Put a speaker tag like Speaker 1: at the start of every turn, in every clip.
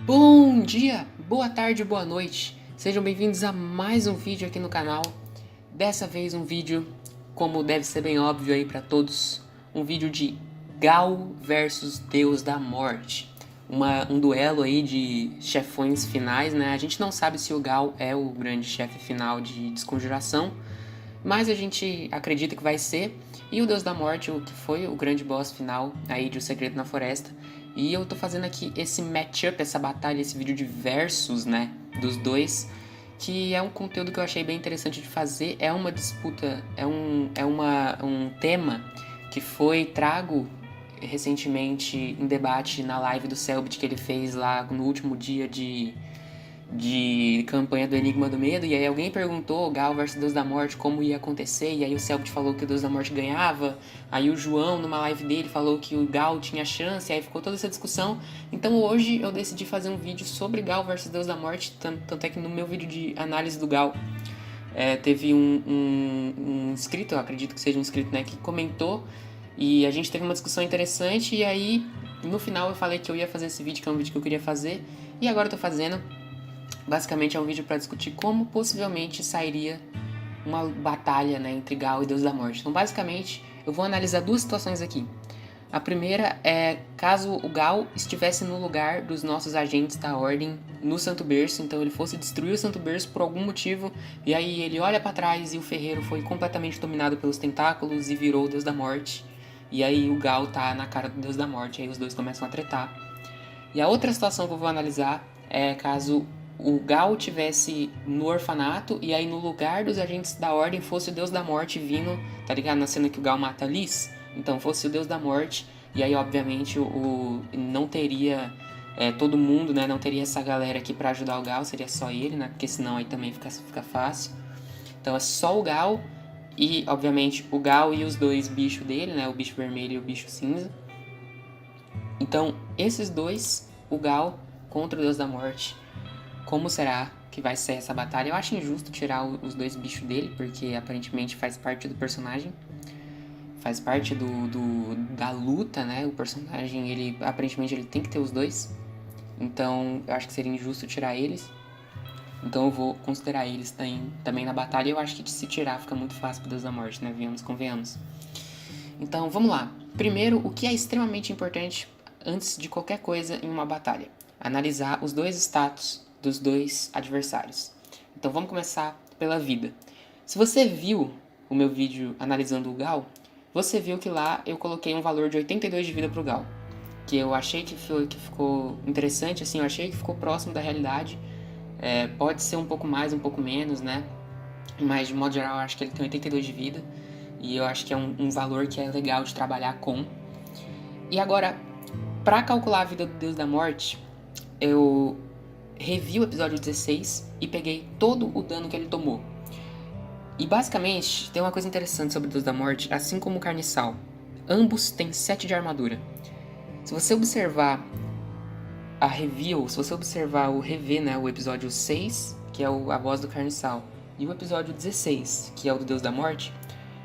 Speaker 1: Bom dia, boa tarde, boa noite. Sejam bem-vindos a mais um vídeo aqui no canal. Dessa vez um vídeo, como deve ser bem óbvio aí pra todos, um vídeo de Gal versus Deus da Morte. Um duelo aí de chefões finais, né? A gente não sabe se o Gal é o grande chefe final de Desconjuração, mas a gente acredita que vai ser. E o Deus da Morte, o que foi o grande boss final aí de O Segredo na Floresta. E eu tô fazendo aqui esse matchup, essa batalha, esse vídeo de versus, né, dos dois, que é um conteúdo que eu achei bem interessante de fazer. É uma disputa, um tema que foi trago recentemente em debate na live do Selbit que ele fez lá no último dia de campanha do Enigma do Medo, e aí alguém perguntou Gal versus Deus da Morte como ia acontecer, e aí o Selbit falou que o Deus da Morte ganhava, aí o João numa live dele falou que o Gal tinha chance, e aí ficou toda essa discussão. Então hoje eu decidi fazer um vídeo sobre Gal versus Deus da Morte, tanto é que no meu vídeo de análise do Gal teve um inscrito, eu acredito que seja um inscrito, né, que comentou, e a gente teve uma discussão interessante, e aí no final eu falei que eu ia fazer esse vídeo, que é um vídeo que eu queria fazer, e agora eu tô fazendo. Basicamente é um vídeo para discutir como possivelmente sairia uma batalha, né, entre Gal e Deus da Morte. Então, basicamente, eu vou analisar duas situações aqui. A primeira é caso o Gal estivesse no lugar dos nossos agentes da Ordem no Santo Berço, então ele fosse destruir o Santo Berço por algum motivo, e aí ele olha para trás e o ferreiro foi completamente dominado pelos tentáculos e virou o Deus da Morte. E aí o Gal tá na cara do Deus da Morte, e aí os dois começam a tretar. E a outra situação que eu vou analisar é caso o Gal tivesse no orfanato e aí no lugar dos agentes da Ordem fosse o Deus da Morte vindo, tá ligado? Na cena que o Gal mata a Liz, então fosse o Deus da Morte, e aí obviamente não teria todo mundo, né? Não teria essa galera aqui pra ajudar o Gal, seria só ele, né? Porque senão aí também fica fácil. Então é só o Gal e obviamente o Gal e os dois bichos dele, né? O bicho vermelho e o bicho cinza. Então esses dois, o Gal contra o Deus da Morte. Como será que vai ser essa batalha? Eu acho injusto tirar os dois bichos dele, porque aparentemente faz parte do personagem. Faz parte da luta, né? O personagem, aparentemente ele tem que ter os dois. Então eu acho que seria injusto tirar eles. Então eu vou considerar eles também na batalha. Eu acho que se tirar fica muito fácil pro Deus da Morte, né? Convenhamos. Então vamos lá. Primeiro, o que é extremamente importante antes de qualquer coisa em uma batalha? Analisar os dois status dos dois adversários. Então vamos começar pela vida. Se você viu o meu vídeo analisando o Gal, você viu que lá eu coloquei um valor de 82 de vida pro Gal. Que eu achei que ficou interessante, assim, eu achei que ficou próximo da realidade. Pode ser um pouco mais, um pouco menos, né? Mas de modo geral eu acho que ele tem 82 de vida. E eu acho que é um valor que é legal de trabalhar com. E agora, para calcular a vida do Deus da Morte, eu revi o episódio 16 e peguei todo o dano que ele tomou. E basicamente, tem uma coisa interessante sobre o Deus da Morte, assim como o Carniçal. Ambos têm 7 de armadura. Se você observar a review, se você observar o rever, né, o episódio 6, que é a voz do Carniçal, e o episódio 16, que é o do Deus da Morte,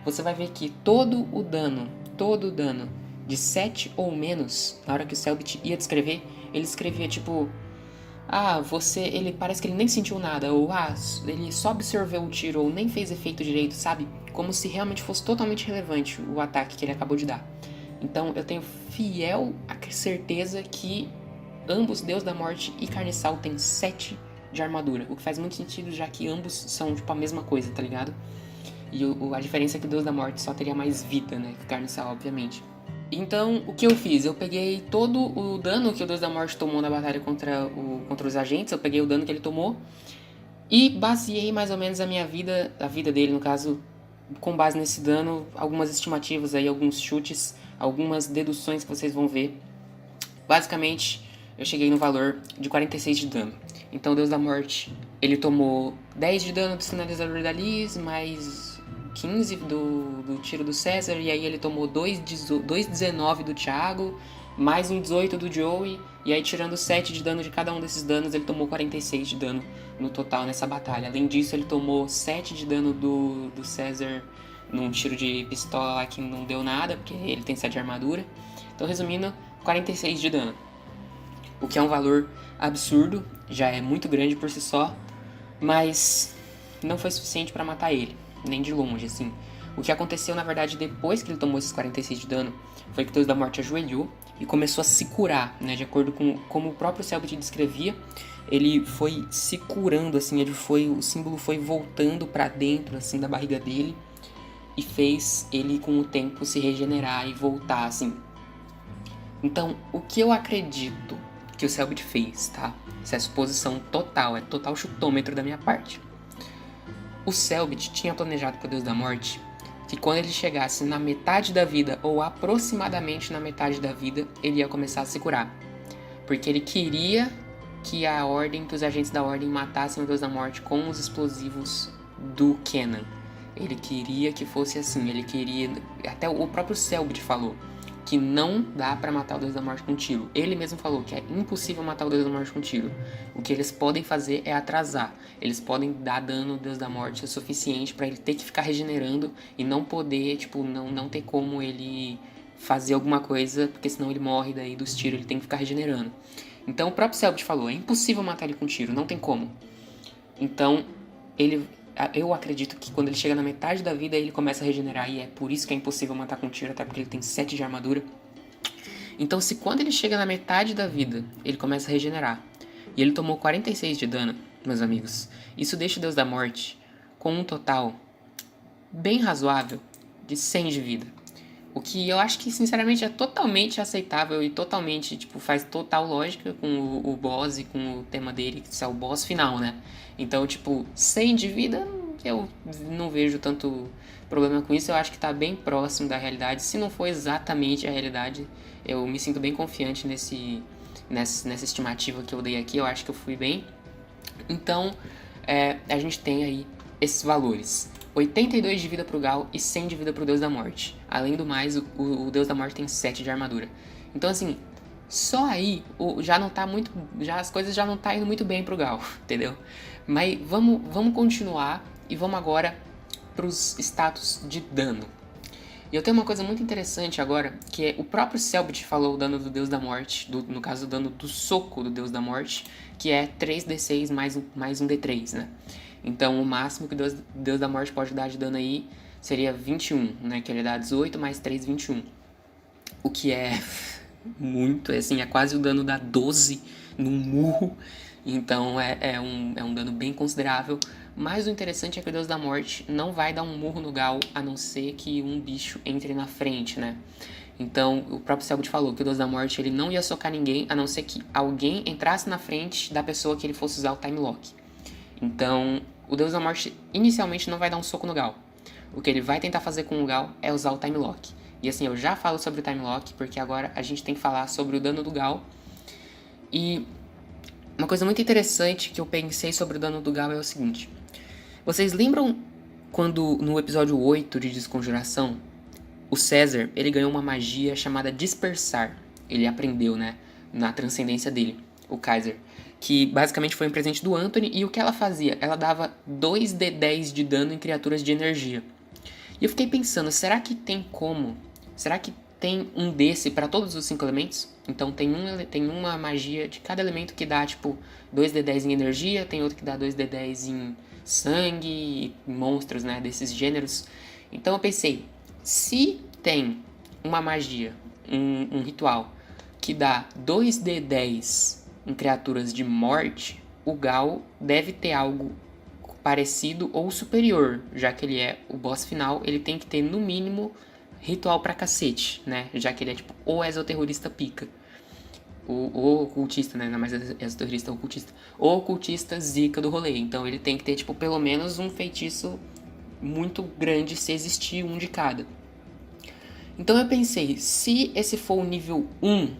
Speaker 1: você vai ver que todo o dano de 7 ou menos, na hora que o Selbit ia descrever, ele escrevia tipo... ele parece que ele nem sentiu nada, ou ele só absorveu o tiro, ou nem fez efeito direito, sabe? Como se realmente fosse totalmente relevante o ataque que ele acabou de dar. Então eu tenho fiel certeza que ambos, Deus da Morte e Carniçal, têm 7 de armadura, o que faz muito sentido, já que ambos são tipo a mesma coisa, tá ligado? E a diferença é que o Deus da Morte só teria mais vida, né, que o Carniçal, obviamente. Então, o que eu fiz? Eu peguei todo o dano que o Deus da Morte tomou na batalha contra os agentes, eu peguei o dano que ele tomou e baseei mais ou menos a vida dele, no caso, com base nesse dano, algumas estimativas aí, alguns chutes, algumas deduções que vocês vão ver. Basicamente, eu cheguei no valor de 46 de dano. Então, o Deus da Morte, ele tomou 10 de dano do sinalizador da Liz, mais 15 do tiro do César, e aí ele tomou 2,19 do Thiago, mais um 18 do Joey, e aí tirando 7 de dano de cada um desses danos, ele tomou 46 de dano no total nessa batalha. Além disso, ele tomou 7 de dano do César num tiro de pistola lá que não deu nada, porque ele tem 7 de armadura. Então, resumindo, 46 de dano. o que é um valor absurdo, já é muito grande por si só, mas não foi suficiente para matar ele, nem de longe, assim. O que aconteceu, na verdade, depois que ele tomou esses 46 de dano, foi que o Deus da Morte ajoelhou e começou a se curar, né? De acordo com como o próprio Selbit descrevia, ele foi se curando, assim, o símbolo foi voltando para dentro, assim, da barriga dele e fez ele, com o tempo, se regenerar e voltar, assim. Então, o que eu acredito que o Selbit fez, tá? Essa é a suposição total, é total chutômetro da minha parte. O Selbit tinha planejado para o Deus da Morte que quando ele chegasse na metade da vida, ou aproximadamente na metade da vida, ele ia começar a se curar. Porque ele queria que a Ordem, que os agentes da Ordem matassem o Deus da Morte com os explosivos do Kenan. Ele queria que fosse assim, ele queria... Até o próprio Selbit falou que não dá pra matar o Deus da Morte com tiro. Ele mesmo falou que é impossível matar o Deus da Morte com tiro. O que eles podem fazer é atrasar. Eles podem dar dano ao Deus da Morte o suficiente pra ele ter que ficar regenerando e não poder, tipo, não ter como ele fazer alguma coisa, porque senão ele morre daí dos tiros, ele tem que ficar regenerando. Então o próprio Selbit falou, é impossível matar ele com tiro, não tem como. Então, eu acredito que quando ele chega na metade da vida, ele começa a regenerar, e é por isso que é impossível matar com tiro, até porque ele tem 7 de armadura. Então, se quando ele chega na metade da vida, ele começa a regenerar, e ele tomou 46 de dano, meus amigos, isso deixa o Deus da Morte com um total bem razoável de 100 de vida. O que eu acho que, sinceramente, é totalmente aceitável e totalmente, tipo, faz total lógica com o boss e com o tema dele, que é o boss final, né? Então, tipo, 100 de vida, eu não vejo tanto problema com isso. Eu acho que tá bem próximo da realidade. Se não for exatamente a realidade, eu me sinto bem confiante nessa estimativa que eu dei aqui. Eu acho que eu fui bem. Então, a gente tem aí esses valores. 82 de vida pro Gal e 100 de vida pro Deus da Morte. Além do mais, o Deus da Morte tem 7 de armadura. Então, assim, só aí já não tá muito... as coisas já não tá indo muito bem pro Gal, entendeu? Mas vamos continuar e vamos agora pros status de dano. E eu tenho uma coisa muito interessante agora, que é o próprio Selbit falou o dano do Deus da Morte, no caso o dano do soco do Deus da Morte, que é 3d6 mais um d3, né? Então o máximo que Deus da Morte pode dar de dano aí seria 21, né? Que ele dá 18 mais 3, 21. O que é muito, assim, é quase o dano da 12 num murro. Então é um dano bem considerável. Mas o interessante é que o Deus da Morte não vai dar um murro no Gal, a não ser que um bicho entre na frente, né? Então, o próprio Selbit falou que o Deus da Morte ele não ia socar ninguém, a não ser que alguém entrasse na frente da pessoa que ele fosse usar o Time Lock. Então, o Deus da Morte inicialmente não vai dar um soco no Gal. O que ele vai tentar fazer com o Gal é usar o Time Lock. E assim, eu já falo sobre o Time Lock, porque agora a gente tem que falar sobre o dano do Gal. E uma coisa muito interessante que eu pensei sobre o dano do Gal é o seguinte. Vocês lembram quando no episódio 8 de Desconjuração, o César, ele ganhou uma magia chamada Dispersar. Ele aprendeu, né, na transcendência dele, o Kaiser. Que basicamente foi um presente do Anthony, e o que ela fazia? Ela dava 2d10 de dano em criaturas de energia. E eu fiquei pensando, será que tem como? Será que tem um desse para todos os 5 elementos? Então tem uma magia de cada elemento que dá tipo 2d10 em energia, tem outro que dá 2d10 em sangue e monstros, né, desses gêneros. Então eu pensei, se tem uma magia, um ritual que dá 2d10 em criaturas de morte, o Gal deve ter algo parecido ou superior, já que ele é o boss final, ele tem que ter no mínimo ritual pra cacete, né? Já que ele é tipo o exoterrorista pica. O ocultista, né? Não é mais exoterrorista, é ocultista. O ocultista zica do rolê. Então ele tem que ter tipo pelo menos um feitiço muito grande, se existir um de cada. Então eu pensei, se esse for o nível 1,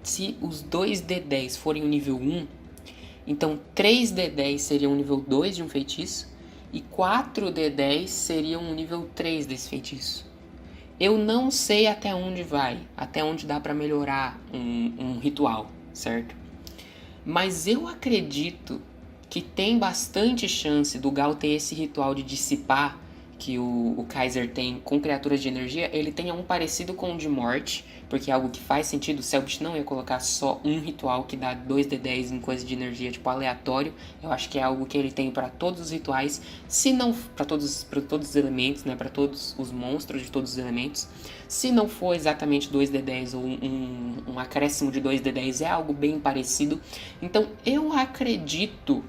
Speaker 1: se os 2d10 forem o nível 1, então 3d10 seria um nível 2 de um feitiço e 4d10 seria um nível 3 desse feitiço. Eu não sei até onde vai, até onde dá pra melhorar um ritual, certo? Mas eu acredito que tem bastante chance do Gal ter esse ritual de dissipar, que o Kaiser tem com criaturas de energia, ele tenha um parecido com o de morte, porque é algo que faz sentido. O Selbit não ia colocar só um ritual que dá 2d10 em coisa de energia, tipo, aleatório. Eu acho que é algo que ele tem para todos os rituais, se não para todos os elementos, né, para todos os monstros de todos os elementos. Se não for exatamente 2d10 ou um acréscimo de 2d10, é algo bem parecido. Então eu acredito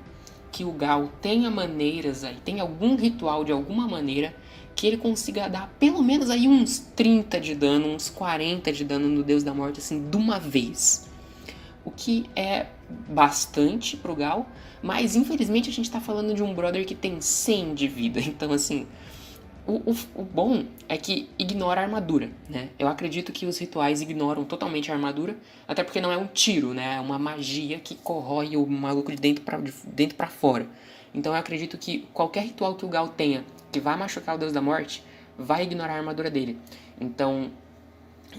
Speaker 1: que o Gal tenha maneiras aí, tem algum ritual de alguma maneira que ele consiga dar pelo menos aí uns 30 de dano, uns 40 de dano no Deus da Morte, assim, de uma vez. O que é bastante pro Gal, mas infelizmente a gente tá falando de um brother que tem 100 de vida, então assim... O bom é que ignora a armadura, né? Eu acredito que os rituais ignoram totalmente a armadura, até porque não é um tiro, né? É uma magia que corrói o maluco de dentro pra fora. Então eu acredito que qualquer ritual que o Gal tenha que vai machucar o Deus da Morte, vai ignorar a armadura dele. Então,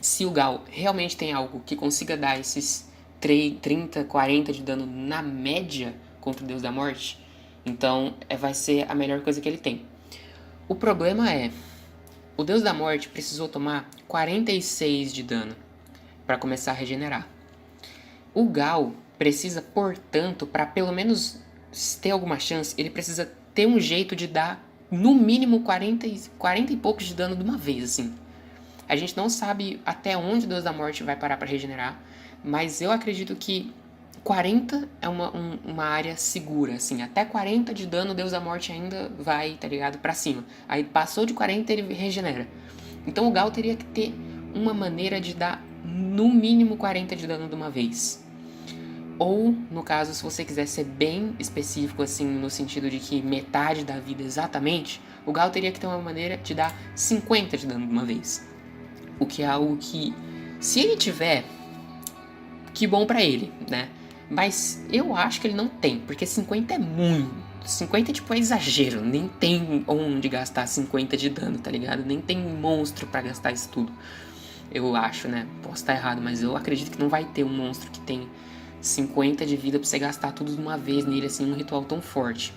Speaker 1: se o Gal realmente tem algo que consiga dar esses 30, 40 de dano na média contra o Deus da Morte, então vai ser a melhor coisa que ele tem. O problema é, o Deus da Morte precisou tomar 46 de dano para começar a regenerar. O Gal precisa, portanto, para pelo menos ter alguma chance, ele precisa ter um jeito de dar no mínimo 40 e poucos de dano de uma vez, assim. A gente não sabe até onde o Deus da Morte vai parar para regenerar, mas eu acredito que 40 é uma área segura, assim. Até 40 de dano, o Deus da Morte ainda vai, tá ligado? Pra cima. Aí passou de 40, ele regenera. Então o Gal teria que ter uma maneira de dar no mínimo 40 de dano de uma vez. Ou, no caso, se você quiser ser bem específico, assim, no sentido de que metade da vida exatamente, o Gal teria que ter uma maneira de dar 50 de dano de uma vez. O que é algo que, se ele tiver, que bom pra ele, né? Mas eu acho que ele não tem, porque 50 é muito. 50 tipo é exagero, nem tem onde gastar 50 de dano, tá ligado? Nem tem monstro pra gastar isso tudo. Eu acho, né? Posso estar errado, mas eu acredito que não vai ter um monstro que tem 50 de vida pra você gastar tudo de uma vez nele, assim, num ritual tão forte.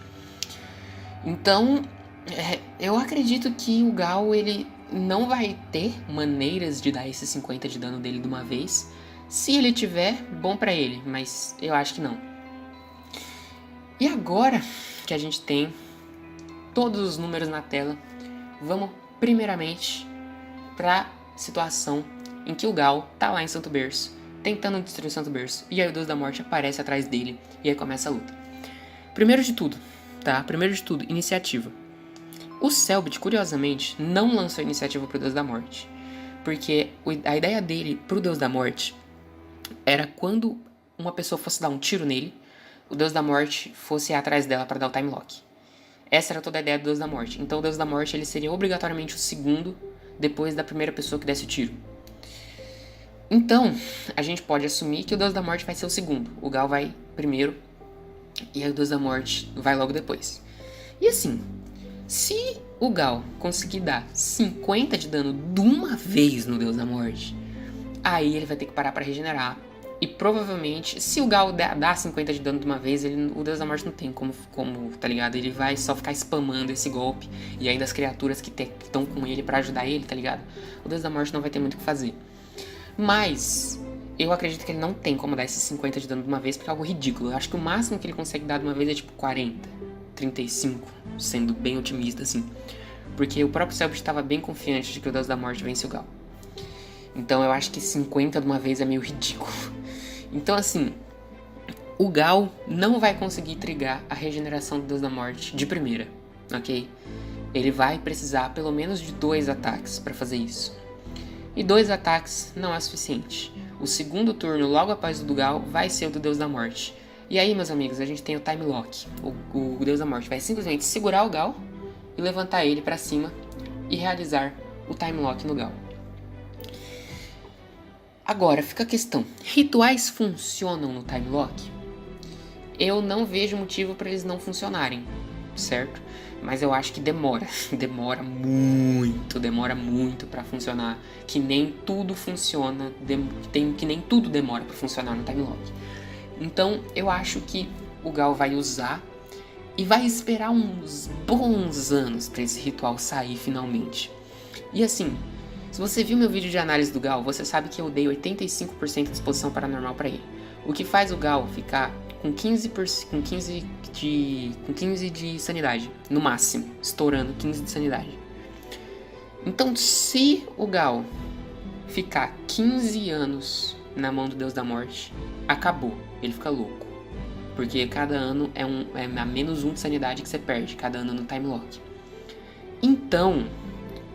Speaker 1: Então, eu acredito que o Gal, ele não vai ter maneiras de dar esses 50 de dano dele de uma vez. Se ele tiver, bom pra ele, mas eu acho que não. E agora que a gente tem todos os números na tela, vamos primeiramente pra situação em que o Gal tá lá em Santo Berço, tentando destruir o Santo Berço, e aí o Deus da Morte aparece atrás dele, e aí começa a luta. Primeiro de tudo, iniciativa. O Selbit, curiosamente, não lançou iniciativa pro Deus da Morte, porque a ideia dele pro Deus da Morte era quando uma pessoa fosse dar um tiro nele, o Deus da Morte fosse atrás dela para dar o time lock. Essa era toda a ideia do Deus da Morte. Então o Deus da Morte, ele seria obrigatoriamente o segundo depois da primeira pessoa que desse o tiro. Então, a gente pode assumir que o Deus da Morte vai ser o segundo. O Gal vai primeiro e aí o Deus da Morte vai logo depois. E assim, se o Gal conseguir dar 50 de dano de uma vez no Deus da Morte, aí ele vai ter que parar pra regenerar. E provavelmente, se o Gal dá 50 de dano de uma vez, o Deus da Morte não tem como, tá ligado? Ele vai só ficar spamando esse golpe. E ainda as criaturas que estão com ele pra ajudar ele, tá ligado? O Deus da Morte não vai ter muito o que fazer. Mas eu acredito que ele não tem como dar esses 50 de dano de uma vez, porque é algo ridículo. Eu acho que o máximo que ele consegue dar de uma vez é tipo 40, 35, sendo bem otimista assim. Porque o próprio Selbit estava bem confiante de que o Deus da Morte vence o Gal. Então eu acho que 50 de uma vez é meio ridículo. Então assim, o Gal não vai conseguir trigar a regeneração do Deus da Morte de primeira, ok? Ele vai precisar pelo menos de 2 ataques para fazer isso. E 2 ataques não é suficiente. O segundo turno, logo após o do Gal, vai ser o do Deus da Morte. E aí, meus amigos, a gente tem o Time Lock. O Deus da Morte vai simplesmente segurar o Gal e levantar ele para cima e realizar o Time Lock no Gal. Agora, fica a questão. Rituais funcionam no Time Lock? Eu não vejo motivo para eles não funcionarem, certo? Mas eu acho que demora muito para funcionar, que nem tudo funciona, que nem tudo demora para funcionar no Time Lock. Então, eu acho que o Gal vai usar E vai esperar uns bons anos para esse ritual sair finalmente. E assim, se você viu meu vídeo de análise do Gal, você sabe que eu dei 85% de exposição paranormal para ele. O que faz o Gal ficar com 15 de sanidade, no máximo, estourando 15 de sanidade. Então, se o Gal ficar 15 anos na mão do Deus da Morte, acabou, ele fica louco. Porque cada ano é a menos 1 de sanidade que você perde, cada ano no time lock. Então,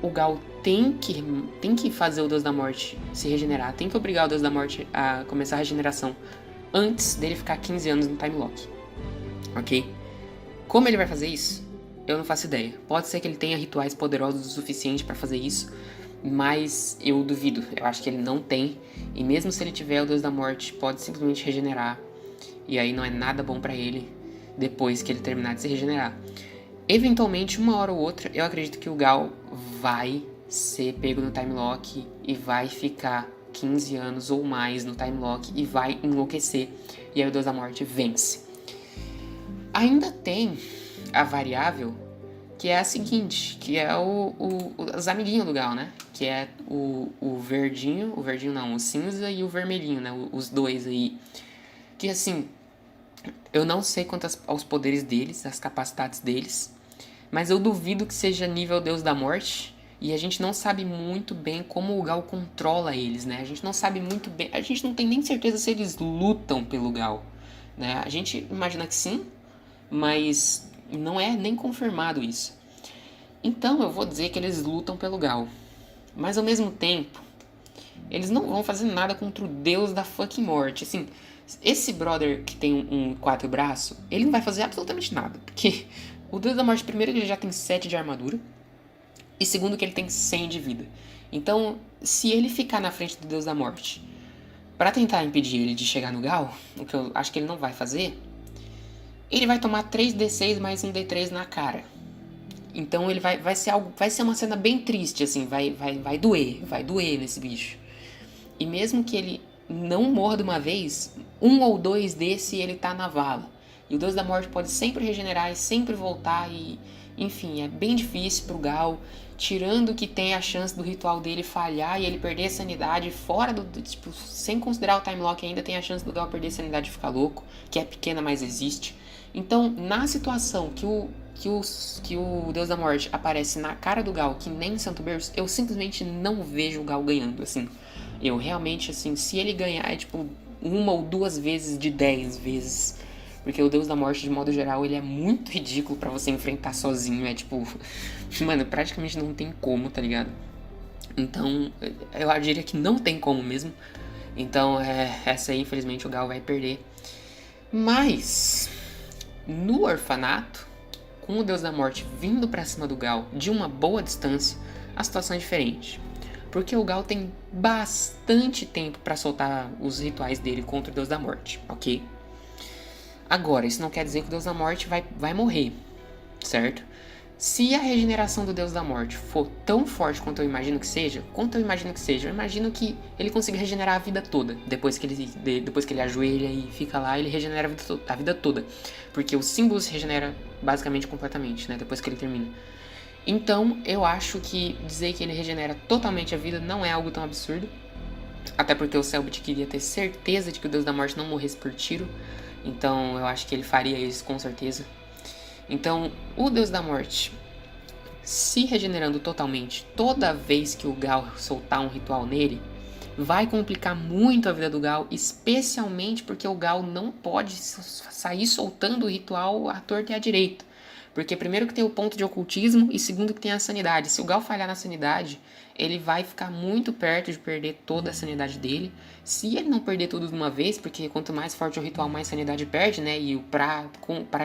Speaker 1: o Gal tem que fazer o Deus da Morte se regenerar, tem que obrigar o Deus da Morte a começar a regeneração antes dele ficar 15 anos no time lock. Ok? Como ele vai fazer isso? Eu não faço ideia. Pode ser que ele tenha rituais poderosos o suficiente para fazer isso, mas eu duvido. Eu acho que ele não tem. E mesmo se ele tiver, o Deus da Morte pode simplesmente regenerar. E aí não é nada bom pra ele depois que ele terminar de se regenerar. Eventualmente, uma hora ou outra, eu acredito que o Gal vai ser pego no time lock e vai ficar 15 anos ou mais no time lock e vai enlouquecer. E aí o Deus da Morte vence. Ainda tem a variável que é a seguinte, que é os amiguinhos do Gal, né? Que é o verdinho, o cinza e o vermelhinho, né? Os dois aí. Que assim, eu não sei quanto aos poderes deles, as capacidades deles, mas eu duvido que seja nível Deus da Morte, e a gente não sabe muito bem como o Gal controla eles, né? A gente não sabe muito bem, a gente não tem nem certeza se eles lutam pelo Gal, né? A gente imagina que sim, mas não é nem confirmado isso. Então eu vou dizer que eles lutam pelo Gal, mas ao mesmo tempo, eles não vão fazer nada contra o Deus da fucking Morte, assim. Esse brother que tem um 4 braço, ele não vai fazer absolutamente nada. Porque o Deus da Morte, primeiro, ele já tem 7 de armadura. E segundo, que ele tem 100 de vida. Então, se ele ficar na frente do Deus da Morte pra tentar impedir ele de chegar no Gal, o que eu acho que ele não vai fazer, ele vai tomar 3d6 mais 1d3 na cara. Então ele vai ser uma cena bem triste, assim, vai doer nesse bicho. E mesmo que ele não morra de uma vez, 1 ou 2 desse ele tá na vala. E o Deus da Morte pode sempre regenerar e sempre voltar e... Enfim, é bem difícil pro Gal, tirando que tem a chance do ritual dele falhar e ele perder a sanidade, fora do... Tipo, sem considerar o time lock, ainda tem a chance do Gal perder a sanidade e ficar louco, que é pequena, mas existe. Então, na situação que o Deus da Morte aparece na cara do Gal, que nem Santo Berço, eu simplesmente não vejo o Gal ganhando, assim. Eu realmente, assim, se ele ganhar é tipo 1 ou 2 vezes de 10 vezes. Porque o Deus da Morte, de modo geral, ele é muito ridículo pra você enfrentar sozinho. É tipo... Mano, praticamente não tem como, tá ligado? Então, eu diria que não tem como mesmo. Então, essa aí, infelizmente, o Gal vai perder. Mas, no orfanato, com o Deus da Morte vindo pra cima do Gal de uma boa distância, a situação é diferente. Porque o Gal tem bastante tempo pra soltar os rituais dele contra o Deus da Morte, ok? Agora, isso não quer dizer que o Deus da Morte vai morrer, certo? Se a regeneração do Deus da Morte for tão forte quanto eu imagino que seja, eu imagino que ele consiga regenerar a vida toda. Depois que ele ajoelha e fica lá, ele regenera a vida toda. Porque o símbolo se regenera basicamente completamente, né? Depois que ele termina. Então, eu acho que dizer que ele regenera totalmente a vida não é algo tão absurdo. Até porque o Cellbit queria ter certeza de que o Deus da Morte não morresse por tiro. Então, eu acho que ele faria isso com certeza. Então, o Deus da Morte, se regenerando totalmente, toda vez que o Gal soltar um ritual nele, vai complicar muito a vida do Gal, especialmente porque o Gal não pode sair soltando o ritual à torta e à direita. Porque primeiro que tem o ponto de ocultismo e segundo que tem a sanidade. Se o Gal falhar na sanidade, ele vai ficar muito perto de perder toda a sanidade dele. Se ele não perder tudo de uma vez, porque quanto mais forte o ritual, mais sanidade perde, né? E pra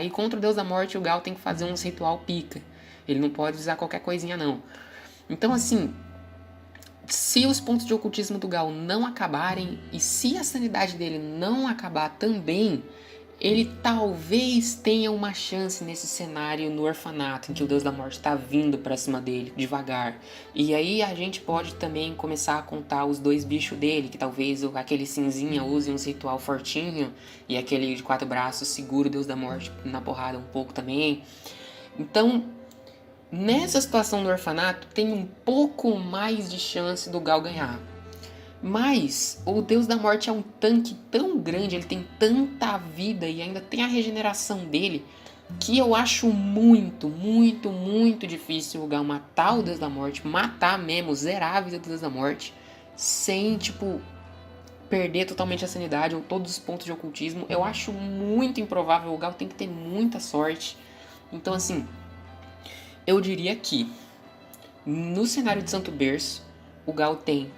Speaker 1: ir contra o Deus da Morte, o Gal tem que fazer uns ritual pica. Ele não pode usar qualquer coisinha, não. Então, assim, se os pontos de ocultismo do Gal não acabarem, e se a sanidade dele não acabar também, ele talvez tenha uma chance nesse cenário no orfanato, em que o Deus da Morte tá vindo pra cima dele, devagar. E aí a gente pode também começar a contar os 2 bichos dele, que talvez aquele cinzinha use um ritual fortinho, e aquele de 4 braços segura o Deus da Morte na porrada um pouco também. Então, nessa situação do orfanato, tem um pouco mais de chance do Gal ganhar. Mas o Deus da Morte é um tanque tão grande, ele tem tanta vida e ainda tem a regeneração dele, que eu acho muito, muito, muito difícil o Gal matar o Deus da Morte, matar mesmo, zerar a vida do Deus da Morte, sem, tipo, perder totalmente a sanidade ou todos os pontos de ocultismo. Eu acho muito improvável, o Gal tem que ter muita sorte. Então, assim, eu diria que no cenário de Santo Berço, o Gal tem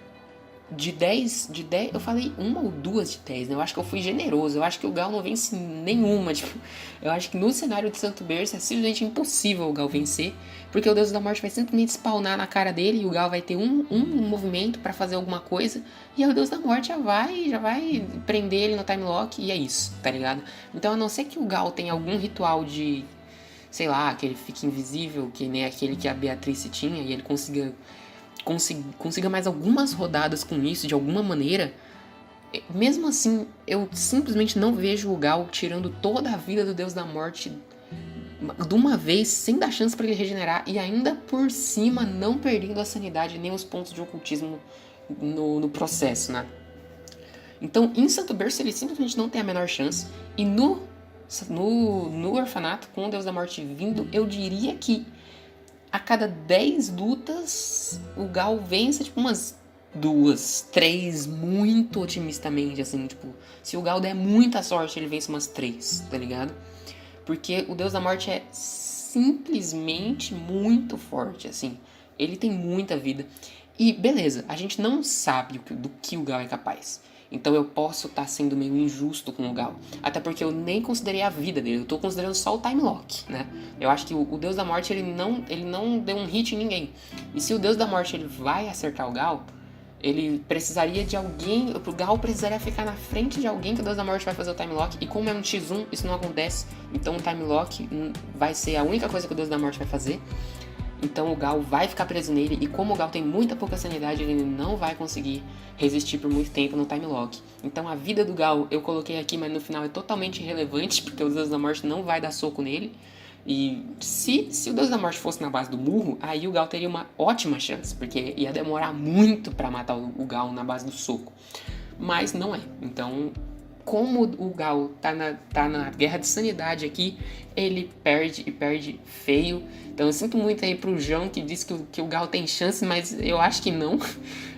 Speaker 1: de 10, eu falei uma ou duas de 10, né? Eu acho que eu fui generoso, eu acho que o Gal não vence nenhuma, tipo, eu acho que no cenário de Santo Berço é simplesmente impossível o Gal vencer, porque o Deus da Morte vai simplesmente spawnar na cara dele e o Gal vai ter um movimento pra fazer alguma coisa, e aí o Deus da Morte já vai prender ele no time lock, e é isso, tá ligado? Então, a não ser que o Gal tenha algum ritual de, sei lá, que ele fique invisível, que nem aquele que a Beatrice tinha, e ele consiga mais algumas rodadas com isso de alguma maneira, mesmo assim, eu simplesmente não vejo o Gal tirando toda a vida do Deus da Morte de uma vez, sem dar chance para ele regenerar, e ainda por cima não perdendo a sanidade nem os pontos de ocultismo no processo, né? Então, em Santo Berço, ele simplesmente não tem a menor chance, e no orfanato, com o Deus da Morte vindo, eu diria que a cada 10 lutas, o Gal vence, tipo, umas 2, 3, muito otimistamente, assim, tipo, se o Gal der muita sorte, ele vence umas 3, tá ligado? Porque o Deus da Morte é simplesmente muito forte, assim, ele tem muita vida. E, beleza, a gente não sabe do que o Gal é capaz. Então eu posso estar sendo meio injusto com o Gal. Até porque eu nem considerei a vida dele. Eu tô considerando só o time lock, né? Eu acho que o Deus da Morte, ele não deu um hit em ninguém. E se o Deus da Morte, ele vai acertar o Gal, ele precisaria de alguém... O Gal precisaria ficar na frente de alguém que o Deus da Morte vai fazer o time lock. E como é um x1, isso não acontece. Então o time lock vai ser a única coisa que o Deus da Morte vai fazer. Então o Gal vai ficar preso nele, e como o Gal tem muita pouca sanidade, ele não vai conseguir resistir por muito tempo no time lock. Então a vida do Gal eu coloquei aqui, mas no final é totalmente irrelevante, porque o Deus da Morte não vai dar soco nele. E se o Deus da Morte fosse na base do murro, aí o Gal teria uma ótima chance, porque ia demorar muito pra matar o Gal na base do soco. Mas não é. Então, como o Gal tá na guerra de sanidade aqui, ele perde, e perde feio. Então eu sinto muito aí pro João, que disse que o Gal tem chance, mas eu acho que não.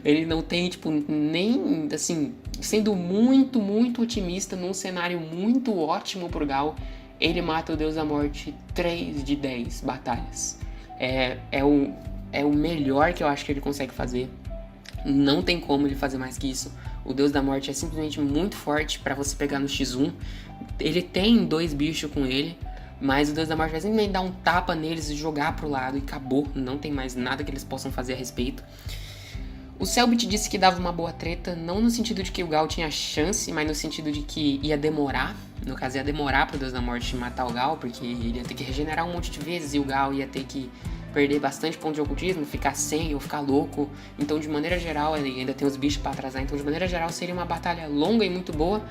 Speaker 1: Ele não tem, tipo, nem, assim, sendo muito, muito otimista, num cenário muito ótimo pro Gal, ele mata o Deus da Morte 3 de 10 batalhas. É o melhor que eu acho que ele consegue fazer. Não tem como ele fazer mais que isso. O Deus da Morte é simplesmente muito forte pra você pegar no x1. Ele tem 2 bichos com ele, mas o Deus da Morte vai simplesmente dar um tapa neles e jogar pro lado e acabou. Não tem mais nada que eles possam fazer a respeito. O Selbit disse que dava uma boa treta, não no sentido de que o Gal tinha chance, mas no sentido de que ia demorar. No caso, ia demorar pro Deus da Morte matar o Gal, porque ele ia ter que regenerar um monte de vezes e o Gal ia ter que perder bastante ponto de ocultismo, ficar sem ou ficar louco. Então, de maneira geral, ele ainda tem os bichos pra atrasar. Então, de maneira geral, seria uma batalha longa e muito boa,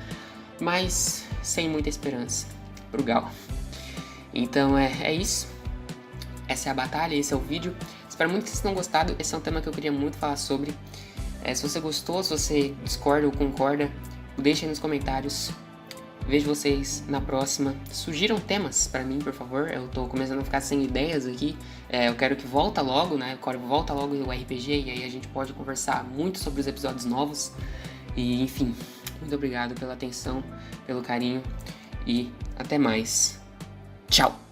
Speaker 1: mas sem muita esperança pro Gal. Então, é isso. Essa é a batalha, esse é o vídeo. Espero muito que vocês tenham gostado. Esse é um tema que eu queria muito falar sobre. Se você gostou, se você discorda ou concorda, deixem aí nos comentários. Vejo vocês na próxima. Sugiram temas pra mim, por favor. Eu tô começando a ficar sem ideias aqui. Eu quero que volta logo, né? Eu quero que volta logo o RPG, e aí a gente pode conversar muito sobre os episódios novos. E, enfim, muito obrigado pela atenção, pelo carinho, e até mais. Tchau!